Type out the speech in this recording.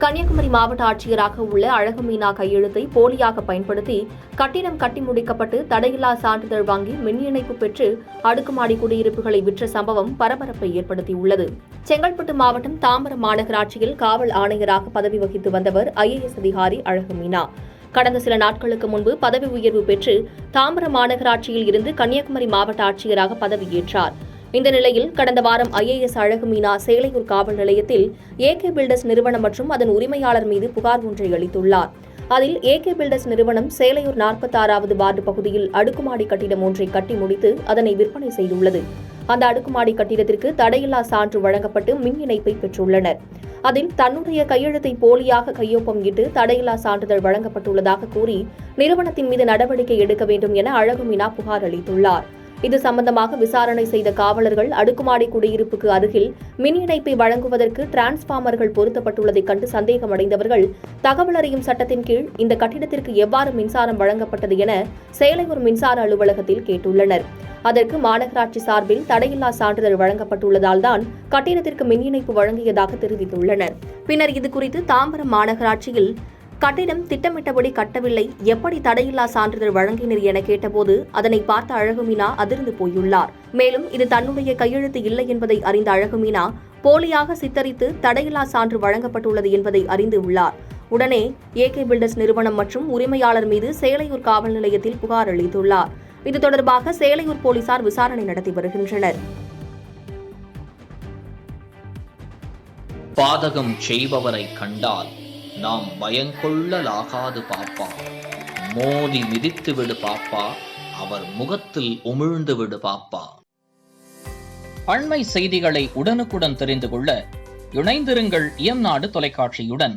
கன்னியாகுமரி மாவட்ட ஆட்சியராக உள்ள அழகுமீனா கையெழுத்தை போலியாக பயன்படுத்தி கட்டிடம் கட்டி முடிக்கப்பட்டு தடையில்லா சான்றிதழ் வாங்கி மின் இணைப்பு பெற்று அடுக்குமாடி குடியிருப்புகளை விற்ற சம்பவம் பரபரப்பை ஏற்படுத்தியுள்ளது. செங்கல்பட்டு மாவட்டம் தாம்பரம் மாநகராட்சியில் காவல் ஆணையராக பதவி வகித்து வந்தவர் IAS அதிகாரி அழகுமீனா. கடந்த சில நாட்களுக்கு முன்பு பதவி உயர்வு பெற்று தாம்பரம் மாநகராட்சியில் இருந்து கன்னியாகுமரி மாவட்ட ஆட்சியராக பதவியேற்றார். இந்த நிலையில் கடந்த வாரம் IAS அழகுமீனா சேலையூர் காவல் நிலையத்தில் AK பில்டர்ஸ் நிறுவனம் மற்றும் அதன் உரிமையாளர் மீது புகார் ஒன்றை அளித்துள்ளார். அதில் AK பில்டர்ஸ் நிறுவனம் சேலையூர் 46வது வார்டு பகுதியில் அடுக்குமாடி கட்டிடம் ஒன்றை கட்டி முடித்து அதனை விற்பனை செய்துள்ளது. அந்த அடுக்குமாடி கட்டிடத்திற்கு தடையில்லா சான்று வழங்கப்பட்டு மின் இணைப்பை பெற்றுள்ளனர். அதில் தன்னுடைய கையெழுத்தை போலியாக கையொப்பம் இட்டு தடையில்லா சான்றிதழ் வழங்கப்பட்டுள்ளதாக கூறி நிறுவனத்தின் மீது நடவடிக்கை எடுக்க வேண்டும் என அழகுமீனா புகார் அளித்துள்ளார். இது சம்பந்தமாக விசாரணை செய்த காவலர்கள் அடுக்குமாடி குடியிருப்புக்கு அருகில் மின் இணைப்பை வழங்குவதற்கு டிரான்ஸ்பார்மர்கள் பொருத்தப்பட்டுள்ளதைக் கண்டு சந்தேகமடைந்தவர்கள் தகவல் அறியும் சட்டத்தின் கீழ் இந்த கட்டிடத்திற்கு எவ்வாறு மின்சாரம் வழங்கப்பட்டது என சேலையூர் மின்சார அலுவலகத்தில் கேட்டுள்ளனர். அதற்கு மாநகராட்சி சார்பில் தடையில்லா சான்றிதழ் வழங்கப்பட்டுள்ளதால் தான் கட்டிடத்திற்கு மின் இணைப்பு வழங்கியதாக தெரிவித்துள்ளனர். பின்னர் இதுகுறித்து தாம்பரம் மாநகராட்சியில் கட்டிடம் திட்டமிட்டபடி கட்டவில்லை, எப்படி தடையில்லா சான்றிதழ் வழங்கினர் என கேட்டபோது அதனை பார்த்த அழகுமீனா அதிர்ந்து போயுள்ளார். மேலும் இது தன்னுடைய கையெழுத்து இல்லை என்பதை அறிந்த அழகுமீனா போலியாக சித்தரித்து தடையில்லா சான்று வழங்கப்பட்டுள்ளது என்பதை அறிந்து உள்ளார். உடனே AK பில்டர்ஸ் நிறுவனம் மற்றும் உரிமையாளர் மீது சேலையூர் காவல் நிலையத்தில் புகார் அளித்துள்ளார். இது தொடர்பாக சேலையூர் போலீசார் விசாரணை நடத்தி வருகின்றனர். பாதகம் செய்பவரை கண்டால் நாம் பயங்கொள்ளலாகாது பாப்பா, மோதி மிதித்து விடு பாப்பா, அவர் முகத்தில் உமிழ்ந்து விடு பாப்பா. அண்மை செய்திகளை உடனுக்குடன் தெரிந்து கொள்ள இணைந்திருங்கள் இயம்நாடு தொலைக்காட்சியுடன்.